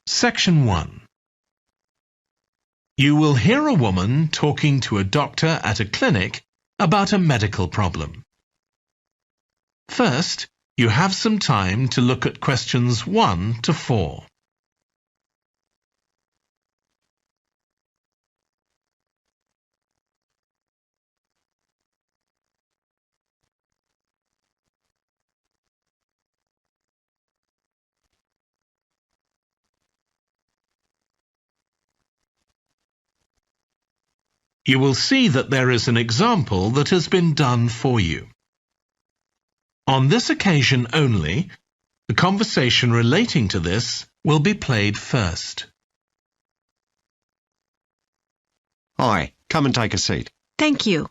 Section 1. You will hear a woman talking to a doctor at a clinic about a medical problem. First, you have some time to look at questions 1 to 4. You will see that there is an example that has been done for you. On this occasion only, the conversation relating to this will be played first. Hi, come and take a seat. Thank you.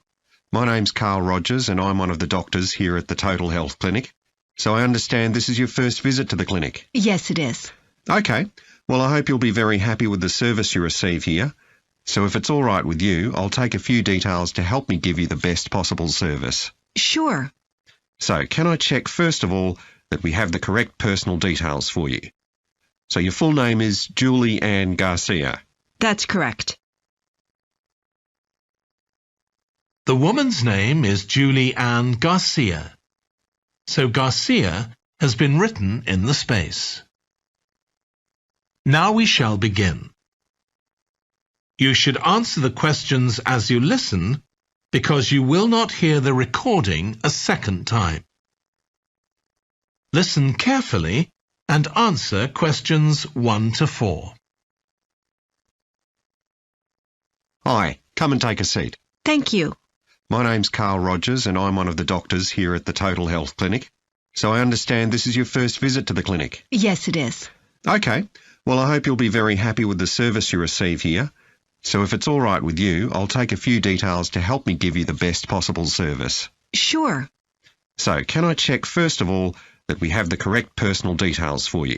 My name's Carl Rogers and I'm one of the doctors here at the Total Health Clinic. So I understand this is your first visit to the clinic. Yes, it is. Okay, well I hope you'll be very happy with the service you receive here. So if it's all right with you, I'll take a few details to help me give you the best possible service. Sure. So can I check first of all that we have the correct personal details for you? So your full name is Julie Ann Garcia. That's correct. The woman's name is Julie Ann Garcia, so Garcia has been written in the space. Now we shall begin. You should answer the questions as you listen because you will not hear the recording a second time. Listen carefully and answer questions 1 to 4. Hi, come and take a seat. Thank you. My name's Carl Rogers and I'm one of the doctors here at the Total Health Clinic. So I understand this is your first visit to the clinic. Yes, it is. Okay, well I hope you'll be very happy with the service you receive here. So if it's all right with you, I'll take a few details to help me give you the best possible service. Sure. So can I check first of all that we have the correct personal details for you?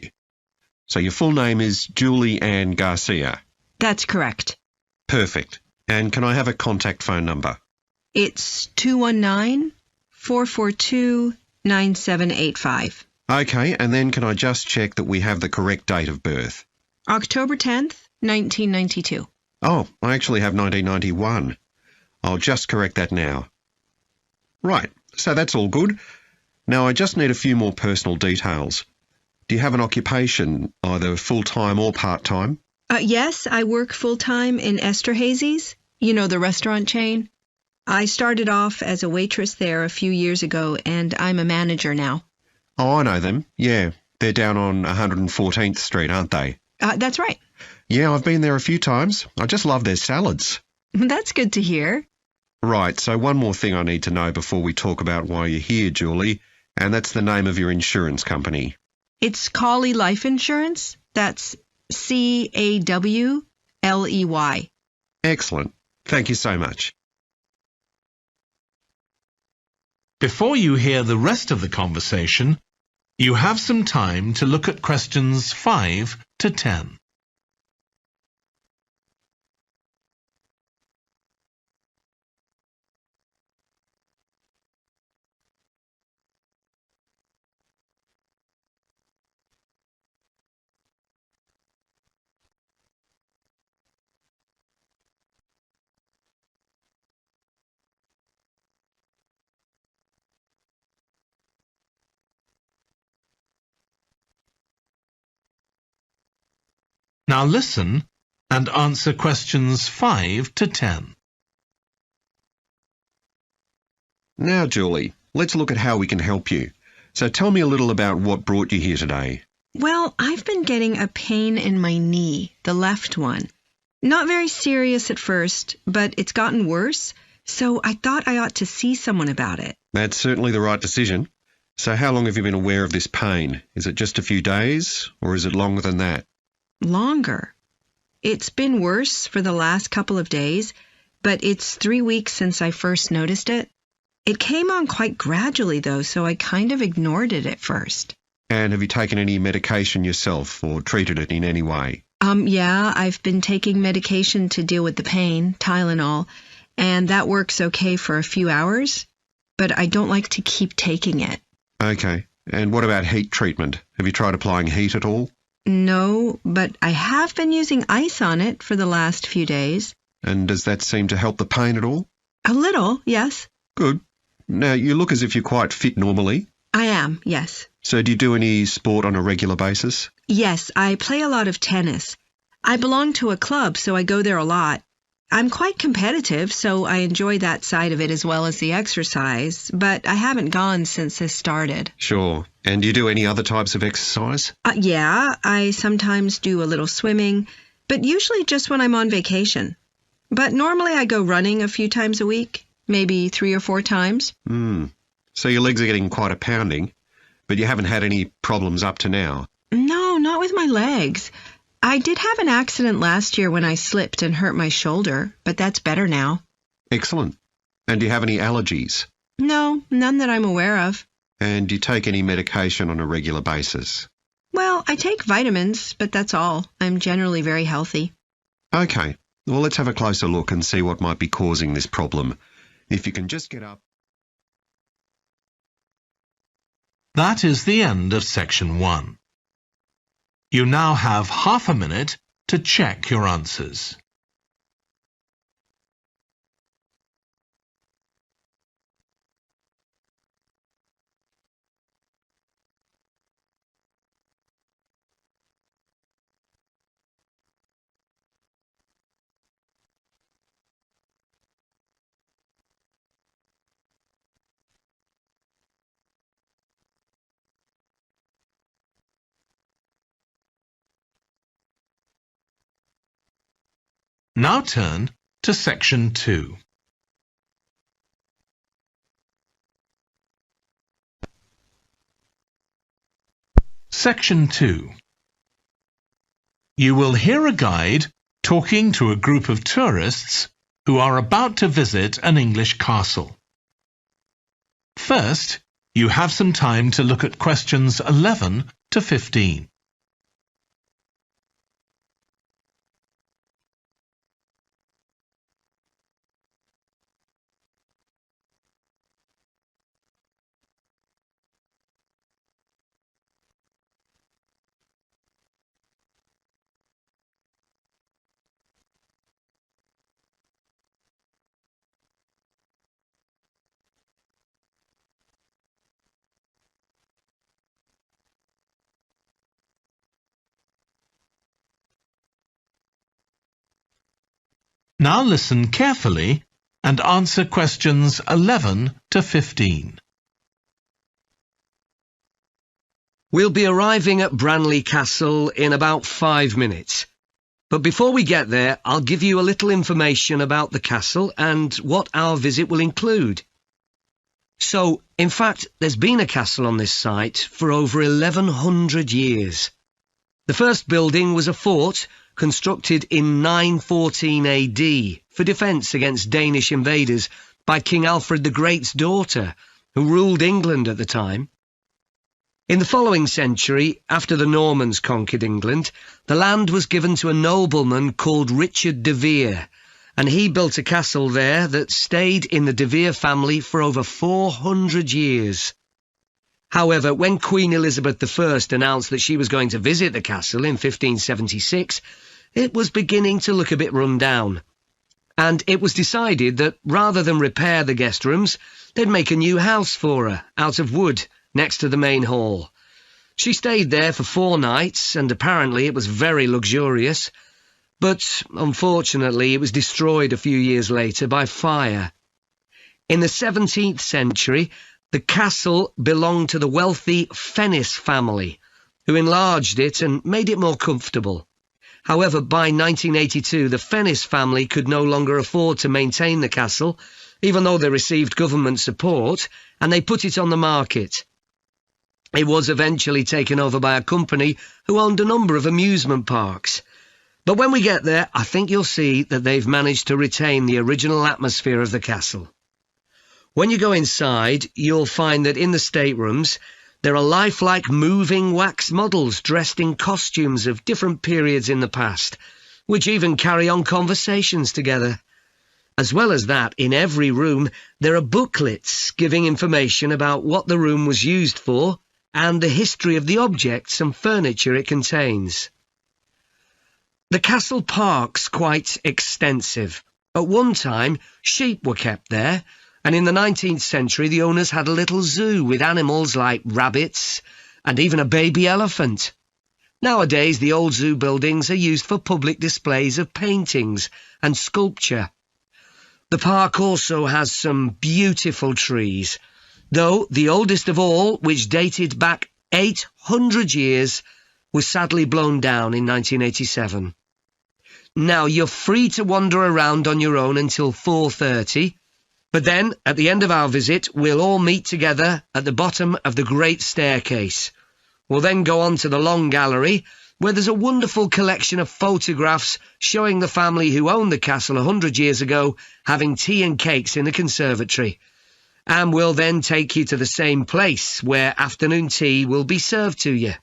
So your full name is Julie Ann Garcia. That's correct. Perfect. And can I have a contact phone number? It's 219-442-9785. Okay, and then can I just check that we have the correct date of birth? October 10th, 1992. Oh, I actually have 1991. I'll just correct that now. Right, so that's all good. Now I just need a few more personal details. Do you have an occupation, either full-time or part-time? Yes, I work full-time in Esterhazy's, you know, the restaurant chain. I started off as a waitress there a few years ago, and I'm a manager now. Oh, I know them. Yeah, they're down on 114th Street, aren't they? That's right. Yeah, I've been there a few times. I just love their salads. That's good to hear. Right, so one more thing I need to know before we talk about why you're here, Julie, and that's the name of your insurance company. It's Cawley Life Insurance. That's C-A-W-L-E-Y. Excellent. Thank you so much. Before you hear the rest of the conversation, you have some time to look at questions 5 to 10. Now listen and answer questions 5 to 10. Now, Julie, let's look at how we can help you. So tell me a little about what brought you here today. Well, I've been getting a pain in my knee, the left one. Not very serious at first, but it's gotten worse, so I thought I ought to see someone about it. That's certainly the right decision. So how long have you been aware of this pain? Is it just a few days, or is it longer than that? Longer. It's been worse for the last couple of days, but it's 3 weeks since I first noticed it. It came on quite gradually, though, so I kind of ignored it at first. And have you taken any medication yourself or treated it in any way? Yeah, I've been taking medication to deal with the pain, Tylenol, and that works okay for a few hours. but I don't like to keep taking it. Okay. And what about heat treatment? Have you tried applying heat at all? No, but I have been using ice on it for the last few days. And does that seem to help the pain at all? A little, yes. Good. Now, you look as if you're quite fit normally. I am, yes. So do you do any sport on a regular basis? Yes, I play a lot of tennis. I belong to a club, so I go there a lot. I'm quite competitive, so I enjoy that side of it as well as the exercise, but I haven't gone since this started. Sure. And do you do any other types of exercise? Yeah, I sometimes do a little swimming, but usually just when I'm on vacation. But normally I go running a few times a week, maybe 3 or 4 times. So your legs are getting quite a pounding, but you haven't had any problems up to now? No, not with my legs. I did have an accident last year when I slipped and hurt my shoulder, but that's better now. Excellent. And do you have any allergies? No, none that I'm aware of. And do you take any medication on a regular basis? Well, I take vitamins, but that's all. I'm generally very healthy. Okay. Well, let's have a closer look and see what might be causing this problem. If you can just get up. That is the end of section 1. You now have half a minute to check your answers. Now turn to section 2. Section 2. You will hear a guide talking to a group of tourists who are about to visit an English castle. First, you have some time to look at questions 11 to 15. Now listen carefully and answer questions 11 to 15. We'll be arriving at Branley Castle in about 5 minutes. But before we get there, I'll give you a little information about the castle and what our visit will include. So, in fact, there's been a castle on this site for over 1100 years. The first building was a fort constructed in 914 AD for defence against Danish invaders by King Alfred the Great's daughter, who ruled England at the time. In the following century, after the Normans conquered England, the land was given to a nobleman called Richard de Vere, and he built a castle there that stayed in the de Vere family for over 400 years. However, when Queen Elizabeth I announced that she was going to visit the castle in 1576, it was beginning to look a bit run down. And it was decided that rather than repair the guest rooms, they'd make a new house for her, out of wood, next to the main hall. She stayed there for 4 nights, and apparently it was very luxurious. But, unfortunately, it was destroyed a few years later by fire. In the 17th century, the castle belonged to the wealthy Fennis family, who enlarged it and made it more comfortable. However, by 1982, the Fennis family could no longer afford to maintain the castle, even though they received government support, and they put it on the market. It was eventually taken over by a company who owned a number of amusement parks. But when we get there, I think you'll see that they've managed to retain the original atmosphere of the castle. When you go inside, you'll find that in the staterooms, there are lifelike moving wax models dressed in costumes of different periods in the past, which even carry on conversations together. As well as that, in every room there are booklets giving information about what the room was used for and the history of the objects and furniture it contains. The castle park's quite extensive. At one time, sheep were kept there, and in the 19th century the owners had a little zoo with animals like rabbits and even a baby elephant. Nowadays, the old zoo buildings are used for public displays of paintings and sculpture. The park also has some beautiful trees, though the oldest of all, which dated back 800 years, was sadly blown down in 1987. Now, you're free to wander around on your own until 4:30, but then, at the end of our visit, we'll all meet together at the bottom of the great staircase. We'll then go on to the long gallery, where there's a wonderful collection of photographs showing the family who owned the castle 100 years ago having tea and cakes in the conservatory. And we'll then take you to the same place where afternoon tea will be served to you.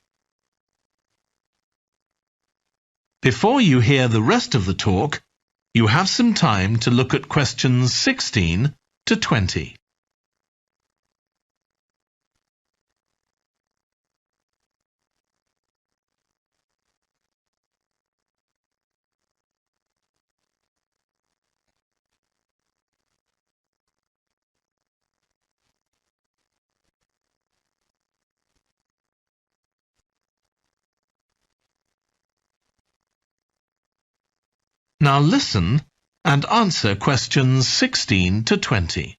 Before you hear the rest of the talk, you have some time to look at questions 16 to 20. Now listen and answer questions 16 to 20.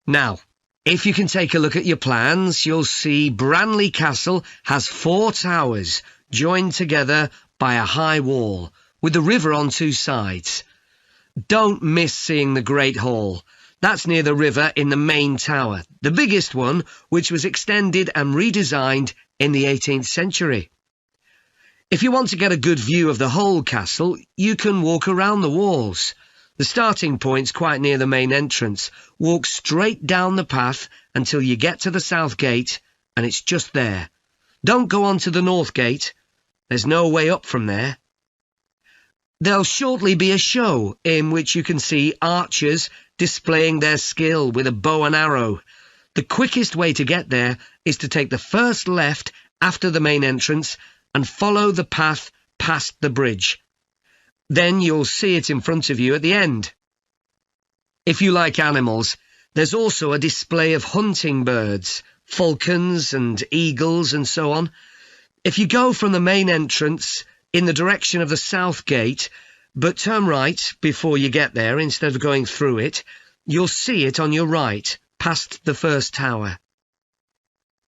Now, if you can take a look at your plans, you'll see Branley Castle has 4 towers joined together by a high wall, with the river on 2 sides. Don't miss seeing the Great Hall. That's near the river in the main tower, the biggest one, which was extended and redesigned in the 18th century. If you want to get a good view of the whole castle, you can walk around the walls. The starting point's quite near the main entrance. Walk straight down the path until you get to the south gate, and it's just there. Don't go on to the north gate. There's no way up from there. There'll shortly be a show in which you can see archers displaying their skill with a bow and arrow. The quickest way to get there is to take the first left after the main entrance and follow the path past the bridge. Then you'll see it in front of you at the end. If you like animals, there's also a display of hunting birds, falcons and eagles and so on. If you go from the main entrance in the direction of the south gate, but turn right before you get there instead of going through it, you'll see it on your right, past the first tower.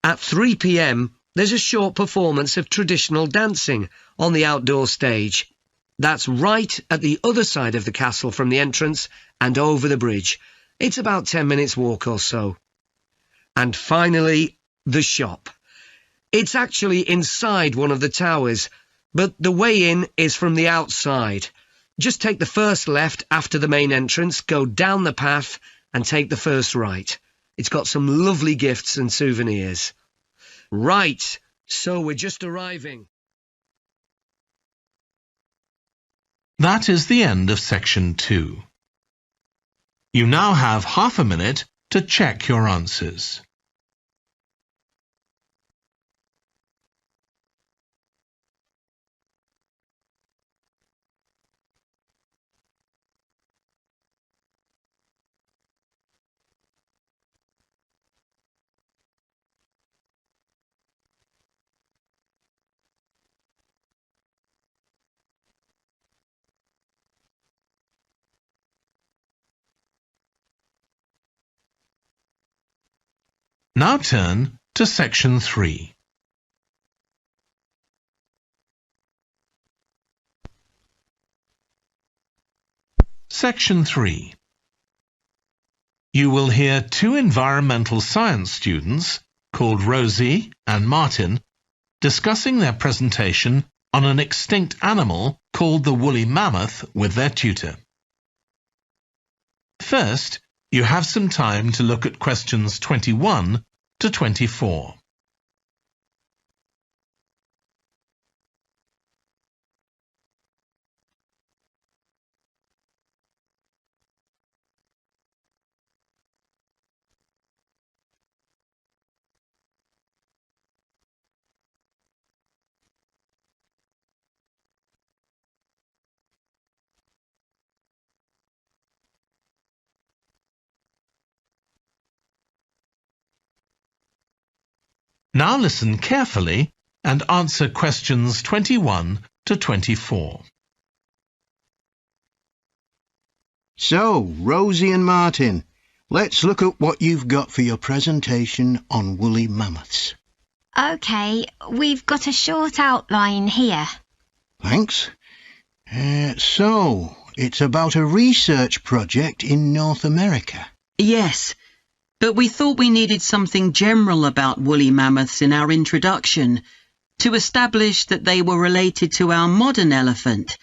At 3 p.m, there's a short performance of traditional dancing on the outdoor stage. That's right at the other side of the castle from the entrance and over the bridge. It's about 10 minutes walk or so. And finally, the shop. It's actually inside one of the towers, but the way in is from the outside. Just take the first left after the main entrance, go down the path and take the first right. It's got some lovely gifts and souvenirs. Right, so we're just arriving. That is the end of section 2. You now have half a minute to check your answers. Now turn to section 3. Section 3. You will hear 2 environmental science students, called Rosie and Martin, discussing their presentation on an extinct animal called the woolly mammoth with their tutor. First, you have some time to look at questions 21 to 24. Now listen carefully and answer questions 21 to 24. So, Rosie and Martin, let's look at what you've got for your presentation on woolly mammoths. OK, we've got a short outline here. Thanks. So, it's about a research project in North America. Yes, but we thought we needed something general about woolly mammoths in our introduction to establish that they were related to our modern elephant,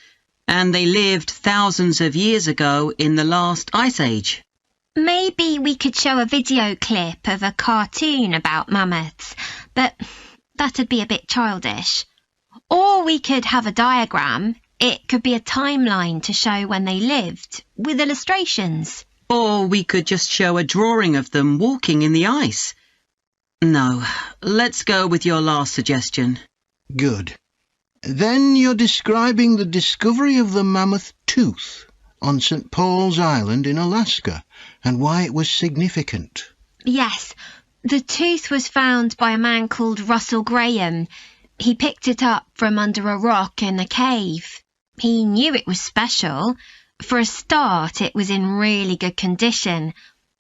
and they lived thousands of years ago in the last ice age. Maybe we could show a video clip of a cartoon about mammoths, but that'd be a bit childish. Or we could have a diagram. It could be a timeline to show when they lived, with illustrations. Or we could just show a drawing of them walking in the ice. No, let's go with your last suggestion. Good. Then you're describing the discovery of the mammoth tooth on St. Paul's Island in Alaska and why it was significant. Yes, the tooth was found by a man called Russell Graham. He picked it up from under a rock in a cave. He knew it was special. For a start, it was in really good condition,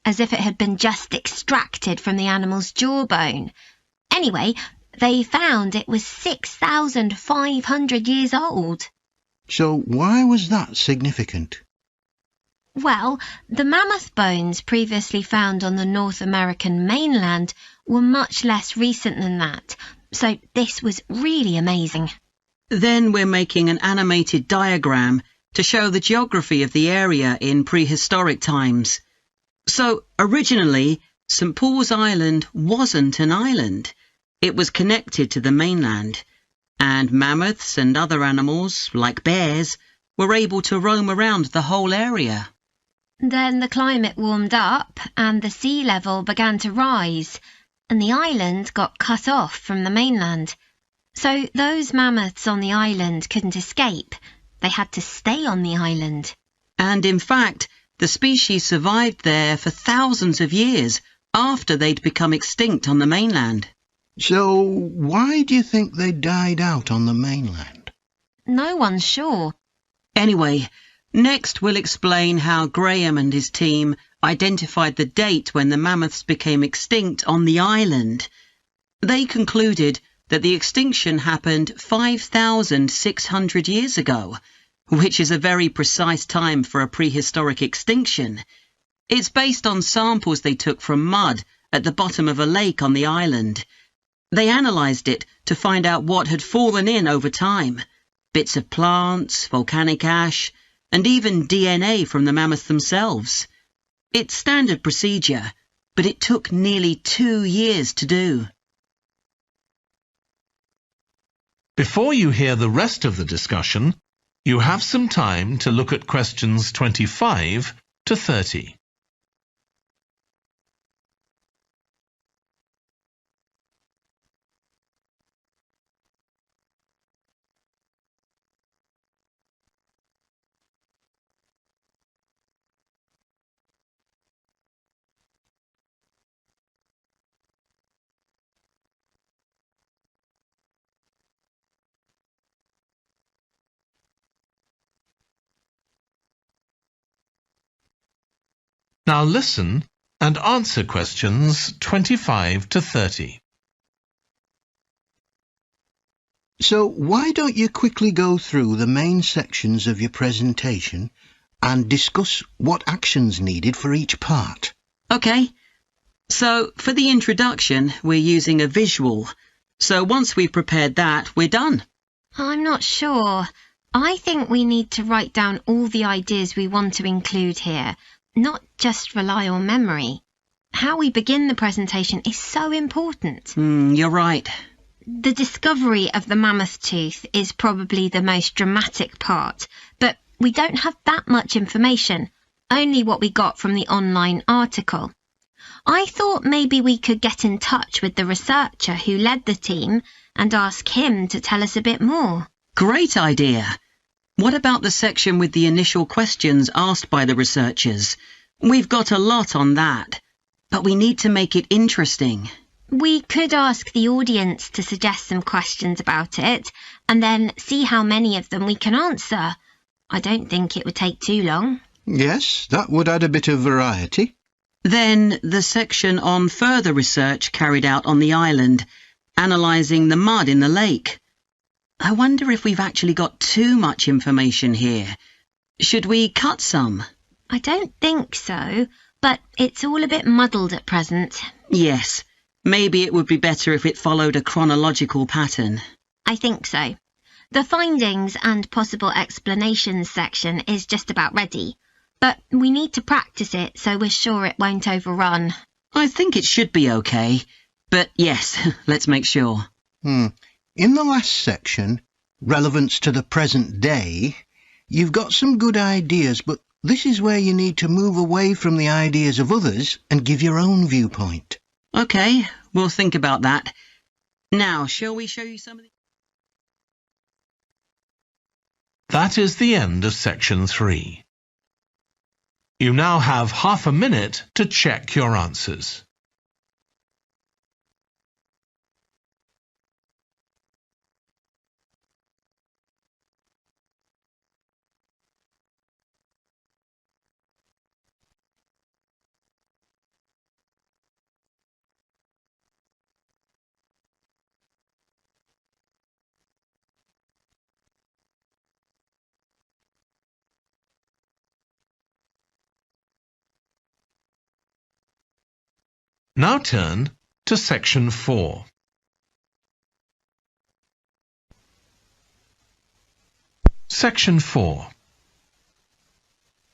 as if it had been just extracted from the animal's jawbone. Anyway, they found it was 6,500 years old. So why was that significant? Well, the mammoth bones previously found on the North American mainland were much less recent than that, so this was really amazing. Then we're making an animated diagram to show the geography of the area in prehistoric times. So, originally, St. Paul's Island wasn't an island. It was connected to the mainland, and mammoths and other animals, like bears, were able to roam around the whole area. Then the climate warmed up and the sea level began to rise, and the island got cut off from the mainland. So those mammoths on the island couldn't escape. They had to stay on the island. And in fact, the species survived there for thousands of years after they'd become extinct on the mainland. So why do you think they died out on the mainland? No one's sure. Anyway, next we'll explain how Graham and his team identified the date when the mammoths became extinct on the island. They concluded that the extinction happened 5,600 years ago, which is a very precise time for a prehistoric extinction. It's based on samples they took from mud at the bottom of a lake on the island. They analysed it to find out what had fallen in over time, bits of plants, volcanic ash, and even DNA from the mammoths themselves. It's standard procedure, but it took nearly 2 years to do. Before you hear the rest of the discussion, you have some time to look at questions 25 to 30. Now listen and answer questions 25 to 30. So why don't you quickly go through the main sections of your presentation and discuss what actions needed for each part? OK. So for the introduction, we're using a visual. So once we've prepared that, we're done. I'm not sure. I think we need to write down all the ideas we want to include here, not just rely on memory. How we begin the presentation is so important. You're right. The discovery of the mammoth tooth is probably the most dramatic part, but we don't have that much information, only what we got from the online article. I thought maybe we could get in touch with the researcher who led the team and ask him to tell us a bit more. Great idea. What about the section with the initial questions asked by the researchers? We've got a lot on that, but we need to make it interesting. We could ask the audience to suggest some questions about it, and then see how many of them we can answer. I don't think it would take too long. Yes, that would add a bit of variety. Then the section on further research carried out on the island, analysing the mud in the lake. I wonder if we've actually got too much information here. Should we cut some? I don't think so, but it's all a bit muddled at present. Yes, maybe it would be better if it followed a chronological pattern. I think so. The findings and possible explanations section is just about ready, but we need to practice it so we're sure it won't overrun. I think it should be okay, but yes, let's make sure. In the last section, relevance to the present day, you've got some good ideas, but this is where you need to move away from the ideas of others and give your own viewpoint. Okay, we'll think about that. Now, shall we show you some of the... That is the end of section 3. You now have half a minute to check your answers. Now turn to section 4. Section 4.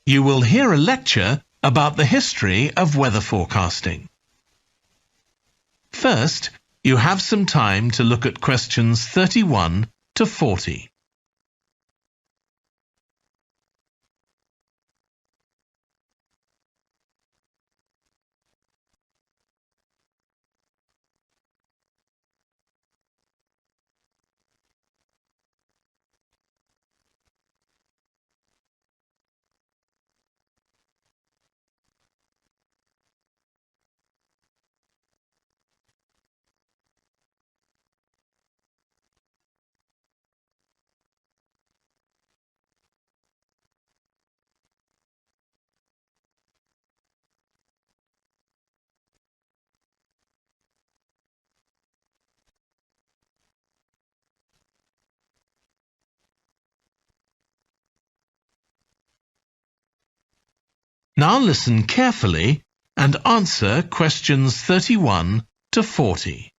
You will hear a lecture about the history of weather forecasting. First, you have some time to look at questions 31 to 40. Now listen carefully and answer questions 31 to 40.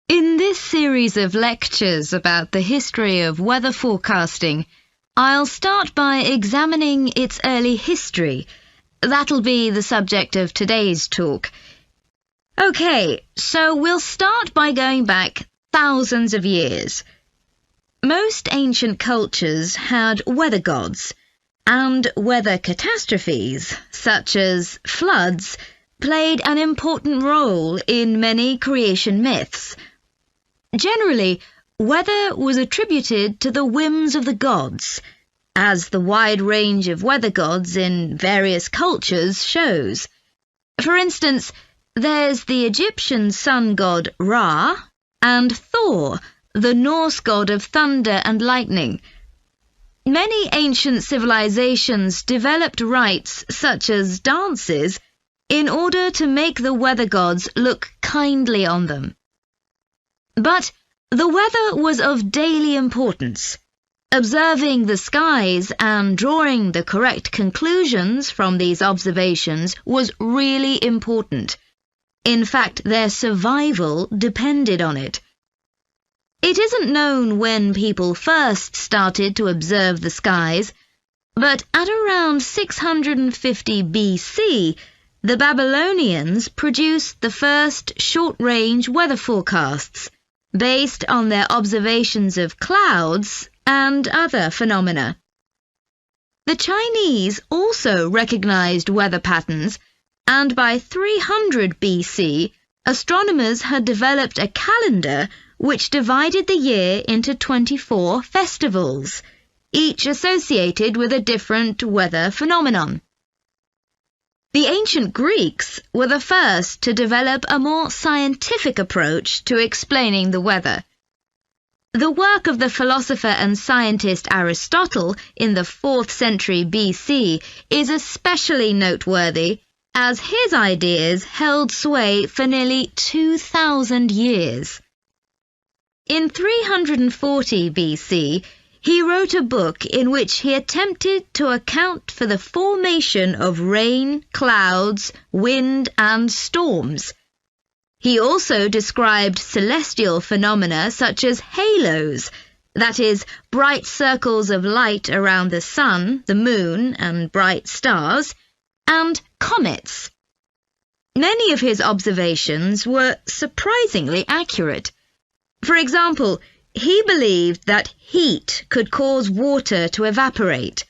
In this series of lectures about the history of weather forecasting, I'll start by examining its early history. That'll be the subject of today's talk. Okay, so we'll start by going back thousands of years. Most ancient cultures had weather gods, and weather catastrophes, such as floods, played an important role in many creation myths. Generally, weather was attributed to the whims of the gods, as the wide range of weather gods in various cultures shows. For instance, there's the Egyptian sun god Ra, and Thor, the Norse god of thunder and lightning. Many ancient civilizations developed rites such as dances in order to make the weather gods look kindly on them. But the weather was of daily importance. Observing the skies and drawing the correct conclusions from these observations was really important. In fact, their survival depended on it. It isn't known when people first started to observe the skies, but at around 650 BC, the Babylonians produced the first short-range weather forecasts, based on their observations of clouds and other phenomena. The Chinese also recognized weather patterns, and by 300 BC, astronomers had developed a calendar which divided the year into 24 festivals, each associated with a different weather phenomenon. The ancient Greeks were the first to develop a more scientific approach to explaining the weather. The work of the philosopher and scientist Aristotle in the 4th century BC is especially noteworthy, as his ideas held sway for nearly 2,000 years. In 340 BC, he wrote a book in which he attempted to account for the formation of rain, clouds, wind, and storms. He also described celestial phenomena such as halos, that is, bright circles of light around the sun, the moon, and bright stars, and comets. Many of his observations were surprisingly accurate. For example, he believed that heat could cause water to evaporate,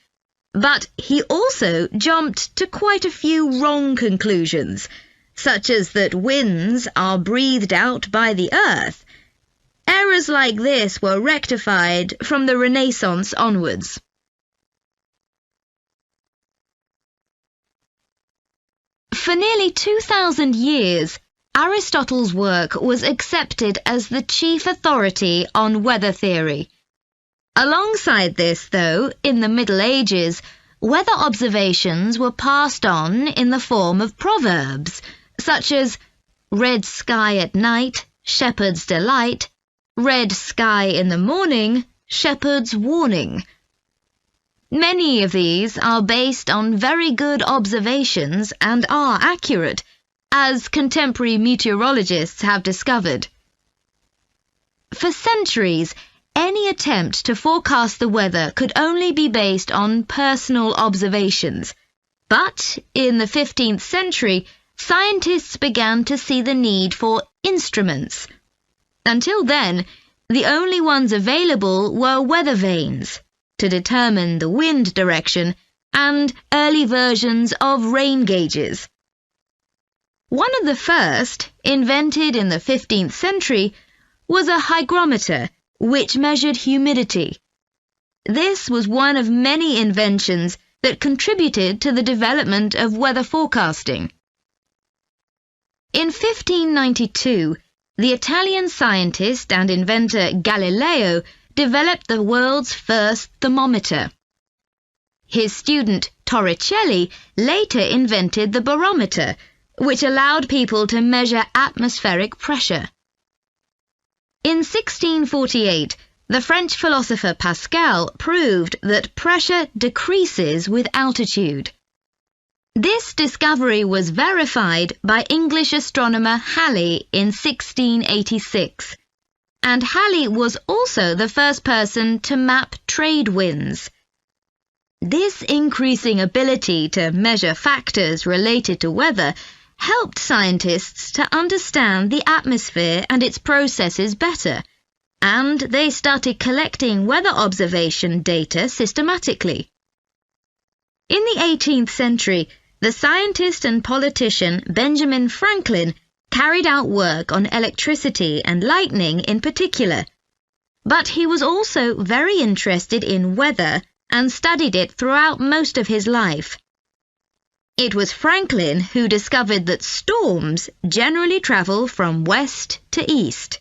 but he also jumped to quite a few wrong conclusions, such as that winds are breathed out by the earth. Errors like this were rectified from the Renaissance onwards. For nearly 2,000 years, Aristotle's work was accepted as the chief authority on weather theory. Alongside this, though, in the Middle Ages, weather observations were passed on in the form of proverbs, such as red sky at night, shepherd's delight, red sky in the morning, shepherd's warning. Many of these are based on very good observations and are accurate, as contemporary meteorologists have discovered. For centuries, any attempt to forecast the weather could only be based on personal observations. But in the 15th century, scientists began to see the need for instruments. Until then, the only ones available were weather vanes to determine the wind direction and early versions of rain gauges. One of the first, invented in the 15th century, was a hygrometer, which measured humidity. This was one of many inventions that contributed to the development of weather forecasting. In 1592, the Italian scientist and inventor Galileo developed the world's first thermometer. His student Torricelli later invented the barometer, which allowed people to measure atmospheric pressure. In 1648, the French philosopher Pascal proved that pressure decreases with altitude. This discovery was verified by English astronomer Halley in 1686, and Halley was also the first person to map trade winds. This increasing ability to measure factors related to weather helped scientists to understand the atmosphere and its processes better, and they started collecting weather observation data systematically. In the 18th century, the scientist and politician Benjamin Franklin carried out work on electricity and lightning in particular, but he was also very interested in weather and studied it throughout most of his life. It was Franklin who discovered that storms generally travel from west to east.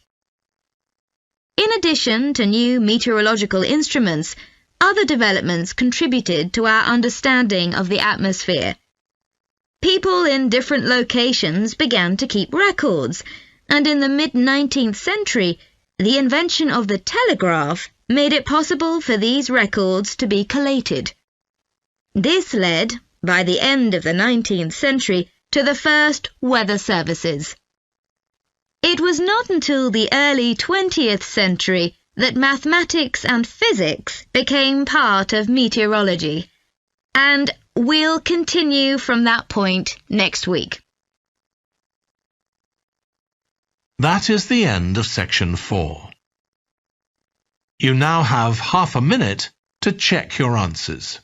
In addition to new meteorological instruments, other developments contributed to our understanding of the atmosphere. People in different locations began to keep records, and in the mid-19th century, the invention of the telegraph made it possible for these records to be collated. This led, by the end of the 19th century, to the first weather services. It was not until the early 20th century that mathematics and physics became part of meteorology, and we'll continue from that point next week. That is the end of section 4. You now have half a minute to check your answers.